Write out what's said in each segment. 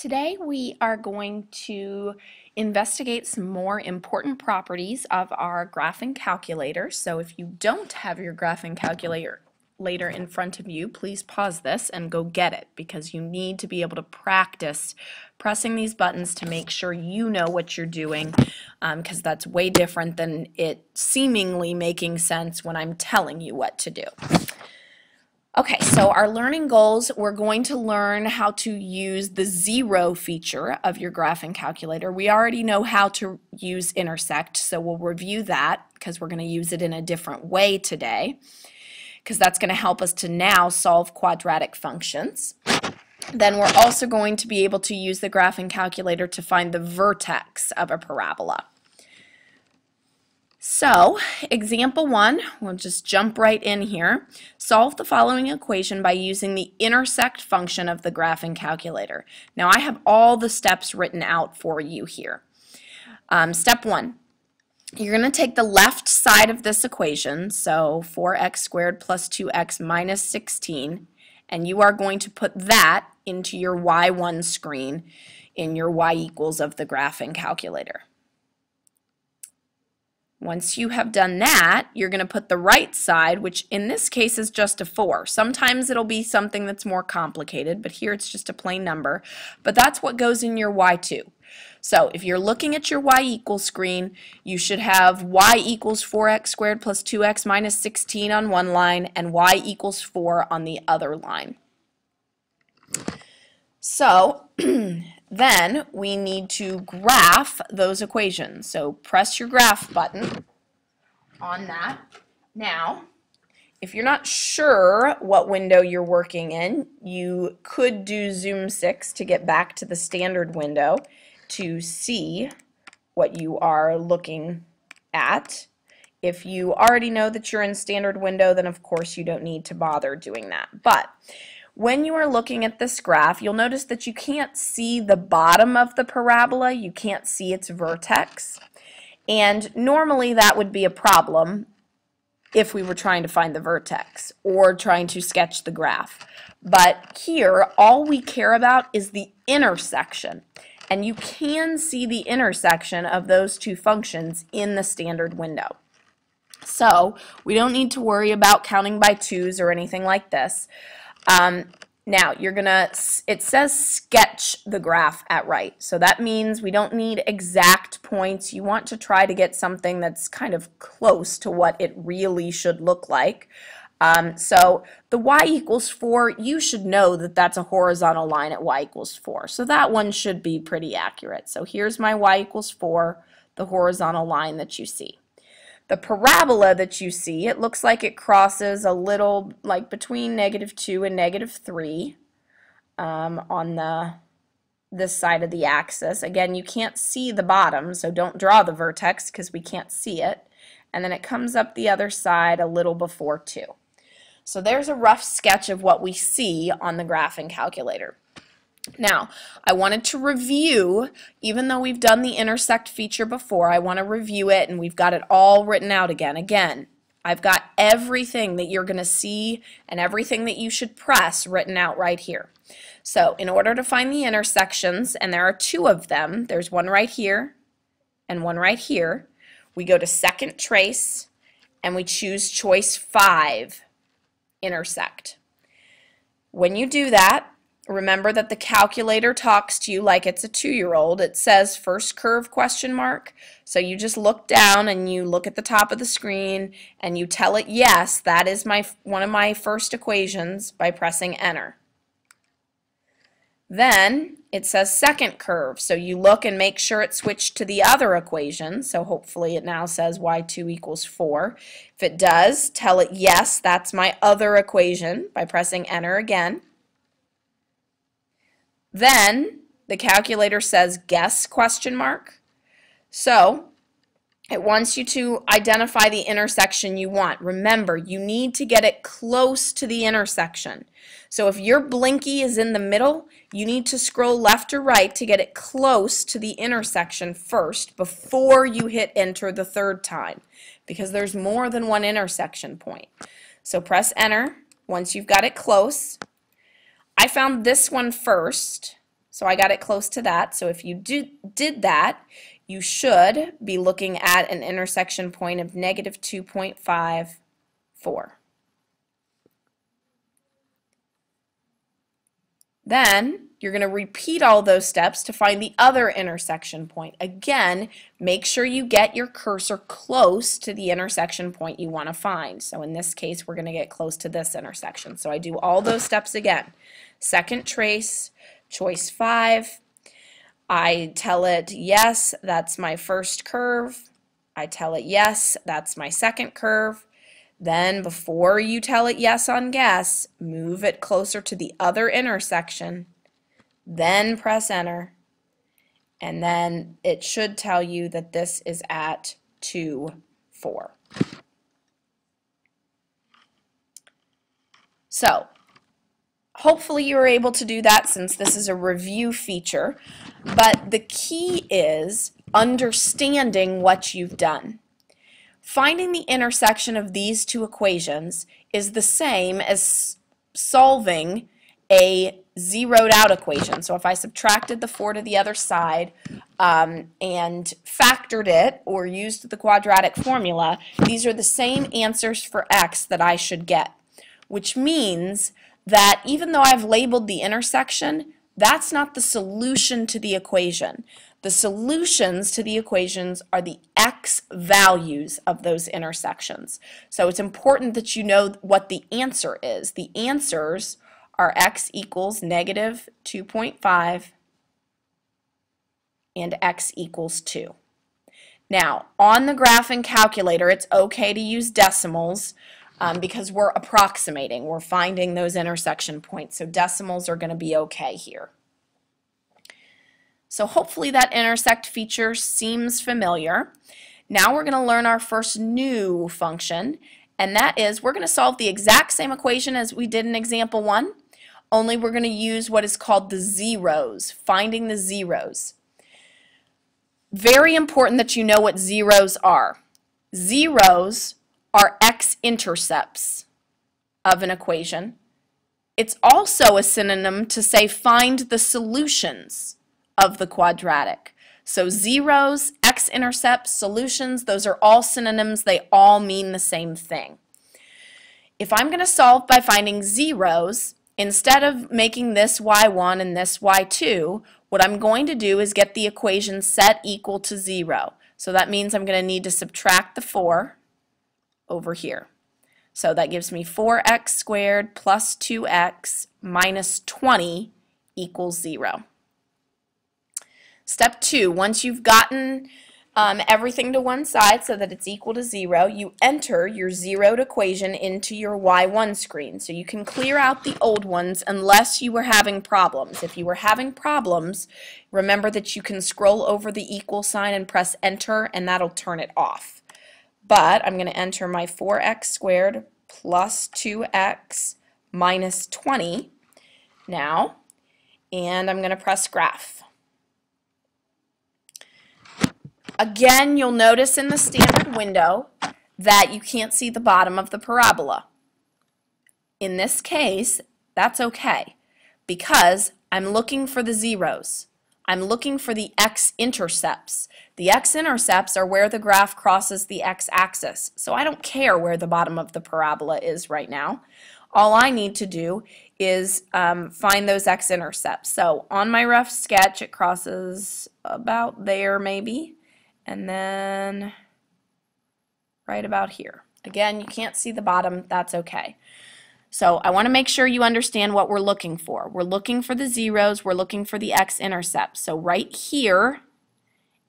Today we are going to investigate some more important properties of our graphing calculator. So if you don't have your graphing calculator in front of you, please pause this and go get it, because you need to be able to practice pressing these buttons to make sure you know what you're doing, because that's way different than it seemingly making sense when I'm telling you what to do. Okay, so our learning goals, we're going to learn how to use the zero feature of your graphing calculator. We already know how to use intersect, so we'll review that because we're going to use it in a different way today, because that's going to help us to now solve quadratic functions. Then we're also going to be able to use the graphing calculator to find the vertex of a parabola. So, example 1, we'll just jump right in here. Solve the following equation by using the intersect function of the graphing calculator. Now, I have all the steps written out for you here. Step 1, you're going to take the left side of this equation, so 4x squared plus 2x minus 16, and you are going to put that into your y1 screen in your y equals of the graphing calculator. Once you have done that, you're going to put the right side, which in this case is just a 4. Sometimes it'll be something that's more complicated, but here it's just a plain number. But that's what goes in your y2. So if you're looking at your y equals screen, you should have y equals 4x squared plus 2x minus 16 on one line and y equals 4 on the other line. So then we need to graph those equations. So press your graph button on that. Now, if you're not sure what window you're working in, you could do Zoom 6 to get back to the standard window to see what you are looking at. If you already know that you're in standard window, then of course you don't need to bother doing that. But when you are looking at this graph, you'll notice that you can't see the bottom of the parabola. You can't see its vertex. And normally that would be a problem if we were trying to find the vertex or trying to sketch the graph. But here, all we care about is the intersection. And you can see the intersection of those two functions in the standard window. So we don't need to worry about counting by twos or anything like this. Now you're gonna, it says sketch the graph at right, so that means we don't need exact points. You want to try to get something that's kind of close to what it really should look like. So the y equals 4, you should know that that's a horizontal line at y equals 4, so that one should be pretty accurate. So here's my y equals 4, the horizontal line that you see. The parabola that you see, it looks like it crosses a little, like between -2 and -3 on this side of the axis. Again, you can't see the bottom, so don't draw the vertex because we can't see it. And then it comes up the other side a little before 2. So there's a rough sketch of what we see on the graphing calculator. Now, I wanted to review, even though we've done the intersect feature before, I want to review it, and we've got it all written out again. Again, I've got everything that you're going to see and everything that you should press written out right here. So in order to find the intersections, and there are 2 of them, there's one right here and one right here, we go to second trace and we choose choice 5, intersect. When you do that, remember that the calculator talks to you like it's a 2-year-old. It says first curve question mark. So you just look down and you look at the top of the screen and you tell it yes, that is one of my first equations by pressing enter. Then it says second curve. So you look and make sure it switched to the other equation. So hopefully it now says y2 equals 4. If it does, tell it yes, that's my other equation by pressing enter again. Then the calculator says guess question mark. So it wants you to identify the intersection you want. Remember, you need to get it close to the intersection. So if your blinky is in the middle, you need to scroll left or right to get it close to the intersection first before you hit enter the 3rd time, because there's more than one intersection point. So press enter once you've got it close. I found this one first, So I got it close to that. So if you did that, you should be looking at an intersection point of negative 2.54. Then you're going to repeat all those steps to find the other intersection point. Again, make sure you get your cursor close to the intersection point you want to find. So in this case, we're going to get close to this intersection. So I do all those steps again. Second trace, choice 5. I tell it, yes, that's my first curve. I tell it, yes, that's my second curve. Then before you tell it yes on guess, move it closer to the other intersection, then press enter, and then it should tell you that this is at 2, 4. So hopefully you were able to do that since this is a review feature, but the key is understanding what you've done. Finding the intersection of these two equations is the same as solving a zeroed out equation. So if I subtracted the 4 to the other side and factored it or used the quadratic formula, these are the same answers for x that I should get, which means that even though I've labeled the intersection, that's not the solution to the equation. The solutions to the equations are the x values of those intersections. So it's important that you know what the answer is. The answers are x equals negative 2.5 and x equals 2. Now, on the graphing calculator, it's okay to use decimals because we're approximating. We're finding those intersection points. So decimals are going to be okay here. So hopefully that intersect feature seems familiar. Now we're going to learn our first new function, and that is we're going to solve the exact same equation as we did in example 1, only we're going to use what is called the zeros, finding the zeros. Very important that you know what zeros are. Zeros are x-intercepts of an equation. It's also a synonym to say find the solutions of the quadratic. So zeros, x-intercepts, solutions, those are all synonyms. They all mean the same thing. If I'm going to solve by finding zeros, instead of making this y1 and this y2, what I'm going to do is get the equation set equal to 0. So that means I'm going to need to subtract the 4 over here. So that gives me 4x squared plus 2x minus 20 equals 0. Step 2, once you've gotten everything to one side so that it's equal to 0, you enter your zeroed equation into your y1 screen. So you can clear out the old ones unless you were having problems. If you were having problems, remember that you can scroll over the equal sign and press enter, and that'll turn it off. But I'm going to enter my 4x squared plus 2x minus 20 now, and I'm going to press graph. Again, you'll notice in the standard window that you can't see the bottom of the parabola. In this case, that's okay because I'm looking for the zeros. I'm looking for the x-intercepts. The x-intercepts are where the graph crosses the x-axis. So I don't care where the bottom of the parabola is right now. All I need to do is find those x-intercepts. So on my rough sketch, it crosses about there maybe. And then right about here. Again, you can't see the bottom, that's okay. So I want to make sure you understand what we're looking for. We're looking for the zeros, we're looking for the x-intercepts. So right here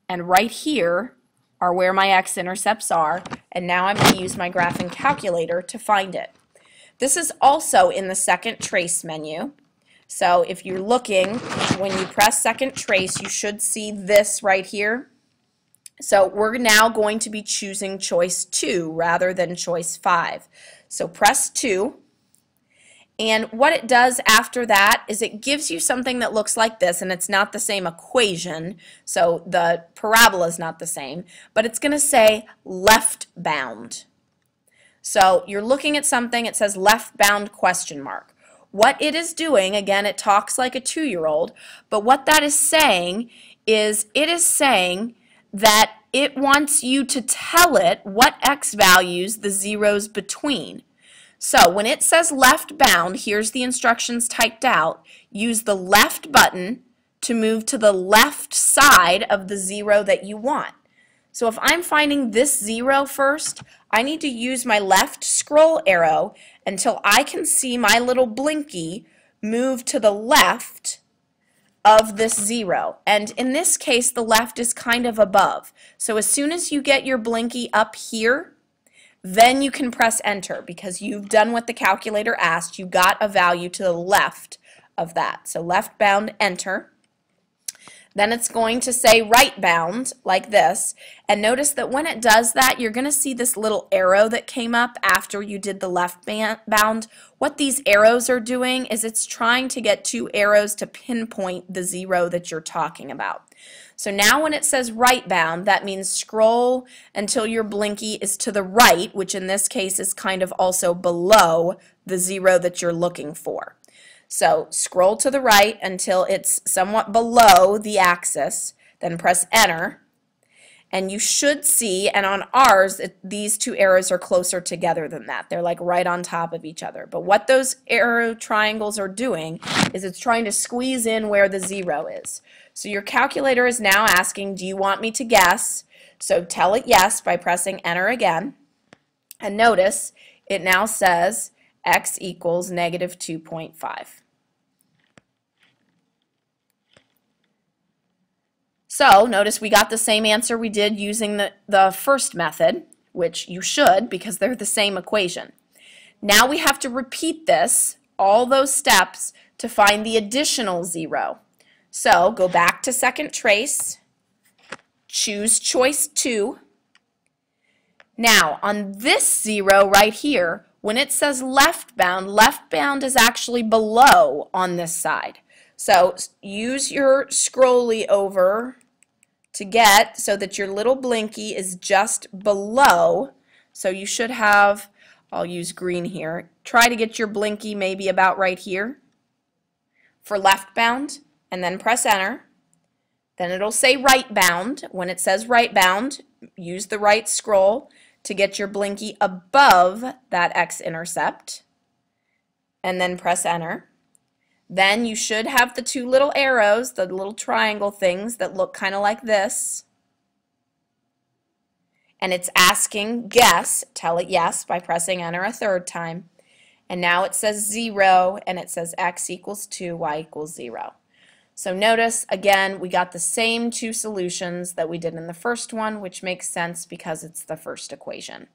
and right here are where my x-intercepts are, and now I'm going to use my graphing calculator to find it. This is also in the second trace menu. So if you're looking, when you press second trace, you should see this right here. So we're now going to be choosing choice 2 rather than choice 5. So press 2, and what it does after that is it gives you something that looks like this, and it's not the same equation, so the parabola is not the same, but it's going to say left bound. So you're looking at something, it says left bound question mark. what it is doing, again, it talks like a 2-year-old, but what that is saying is it is saying that it wants you to tell it what x values the zeros between. So when it says left bound, here's the instructions typed out. Use the left button to move to the left side of the 0 that you want. So if I'm finding this 0 first, I need to use my left scroll arrow until I can see my little blinky move to the left of this 0. And in this case, the left is kind of above. So as soon as you get your blinky up here, then you can press enter because you've done what the calculator asked. You got a value to the left of that. So left bound, enter. Then it's going to say right bound like this. And notice that when it does that, you're going to see this little arrow that came up after you did the left bound. What these arrows are doing is it's trying to get 2 arrows to pinpoint the 0 that you're talking about. So now when it says right bound, that means scroll until your blinky is to the right, which in this case is kind of also below the 0 that you're looking for. So scroll to the right until it's somewhat below the axis, then press enter, and you should see, and on ours, these 2 arrows are closer together than that. They're like right on top of each other. But what those arrow triangles are doing is it's trying to squeeze in where the 0 is. So your calculator is now asking, do you want me to guess? So tell it yes by pressing enter again. And notice it now says x equals negative 2.5. So notice we got the same answer we did using the first method, which you should because they're the same equation. Now we have to repeat this, all those steps, to find the additional 0. So go back to second trace, choose choice 2. Now on this 0 right here, when it says left bound is actually below on this side. So use your scrolly over to get so that your little blinky is just below. So you should have, I'll use green here, try to get your blinky maybe about right here for left bound, and then press enter. Then it'll say right bound. When it says right bound, use the right scroll to get your blinky above that x-intercept, and then press enter. Then you should have the 2 little arrows, the little triangle things that look kind of like this. And it's asking guess, tell it yes by pressing enter a 3rd time. And now it says 0 and it says x equals 2, y equals 0. So notice again we got the same 2 solutions that we did in the first one, which makes sense because it's the first equation.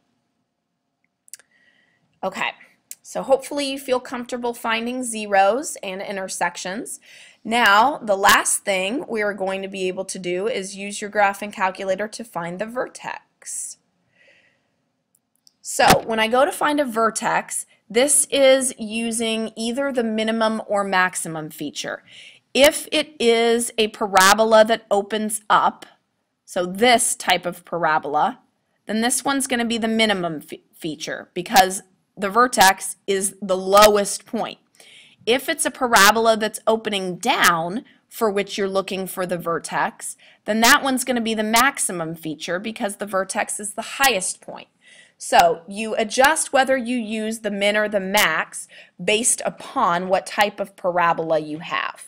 Okay. So hopefully you feel comfortable finding zeros and intersections. Now, the last thing we are going to be able to do is use your graphing calculator to find the vertex. So when I go to find a vertex, this is using either the minimum or maximum feature. If it is a parabola that opens up, so this type of parabola, then this one's going to be the minimum feature because the vertex is the lowest point. If it's a parabola that's opening down, for which you're looking for the vertex, then that one's going to be the maximum feature because the vertex is the highest point. So you adjust whether you use the min or the max based upon what type of parabola you have.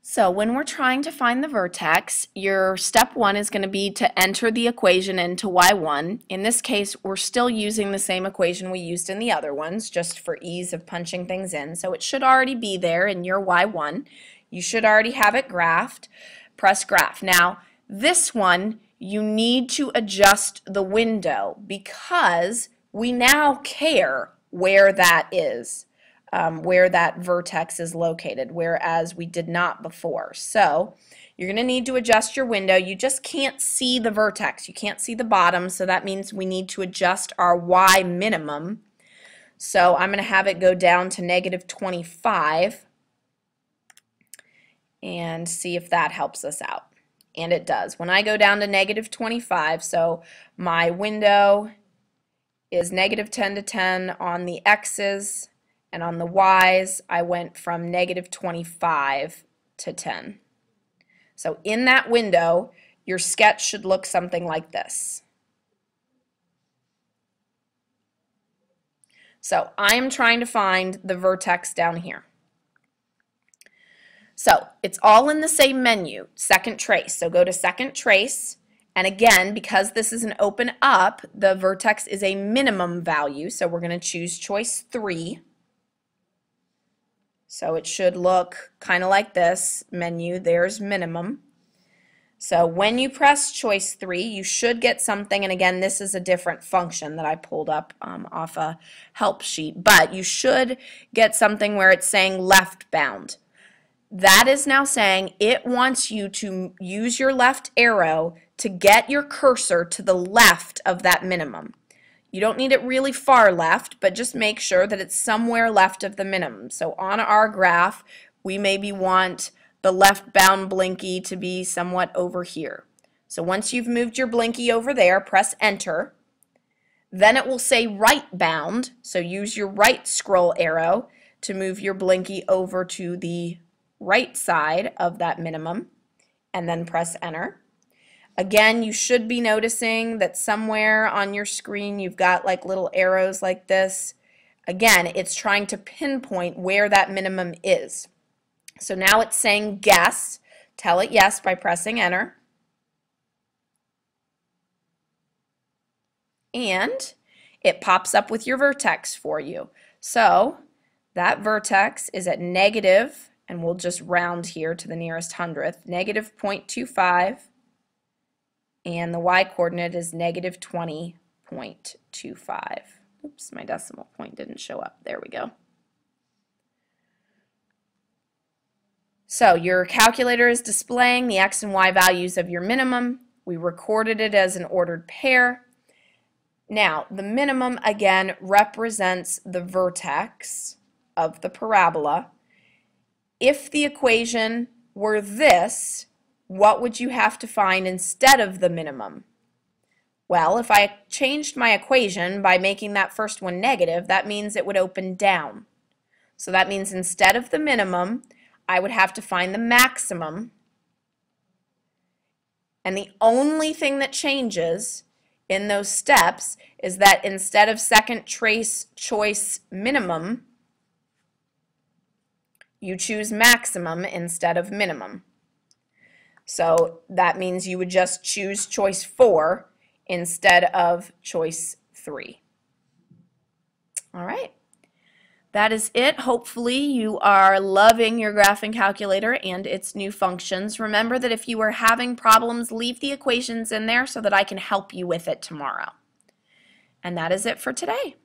So when we're trying to find the vertex, your step 1 is going to be to enter the equation into y1. In this case, we're still using the same equation we used in the other ones, just for ease of punching things in. So it should already be there in your y1. You should already have it graphed. Press graph. Now, this one, you need to adjust the window because we now care where that is. Where that vertex is located, whereas we did not before. So you're going to need to adjust your window. You just can't see the vertex. You can't see the bottom, so that means we need to adjust our y minimum. So I'm going to have it go down to negative 25 and see if that helps us out. And it does. When I go down to negative 25, so my window is negative 10 to 10 on the x's, and on the y's, I went from negative 25 to 10. So in that window, your sketch should look something like this. So I am trying to find the vertex down here. So it's all in the same menu, second trace. So go to second trace, and again, because this is an open up, the vertex is a minimum value, so we're going to choose choice 3. So it should look kind of like this menu. There's minimum. So when you press choice 3, you should get something, and again, this is a different function that I pulled up off a help sheet, but you should get something where it's saying left bound. That is now saying it wants you to use your left arrow to get your cursor to the left of that minimum. You don't need it really far left, but just make sure that it's somewhere left of the minimum. So on our graph, we maybe want the left bound blinky to be somewhat over here. So once you've moved your blinky over there, press enter. Then it will say right bound, so use your right scroll arrow to move your blinky over to the right side of that minimum, and then press enter. Again, you should be noticing that somewhere on your screen you've got like little arrows like this. Again, it's trying to pinpoint where that minimum is. So now it's saying guess. Tell it yes by pressing enter. And it pops up with your vertex for you. So that vertex is at negative, and we'll just round here to the nearest hundredth, negative 0.25, and the y-coordinate is negative 20.25. Oops, my decimal point didn't show up. There we go. So your calculator is displaying the x and y values of your minimum. We recorded it as an ordered pair. Now, the minimum, again, represents the vertex of the parabola. If the equation were this, what would you have to find instead of the minimum? Well, if I changed my equation by making that first one negative, that means it would open down. So that means instead of the minimum, I would have to find the maximum. And the only thing that changes in those steps is that instead of second trace choice minimum, you choose maximum instead of minimum. So that means you would just choose choice 4 instead of choice 3. All right. That is it. Hopefully you are loving your graphing calculator and its new functions. Remember that if you are having problems, leave the equations in there so that I can help you with it tomorrow. And that is it for today.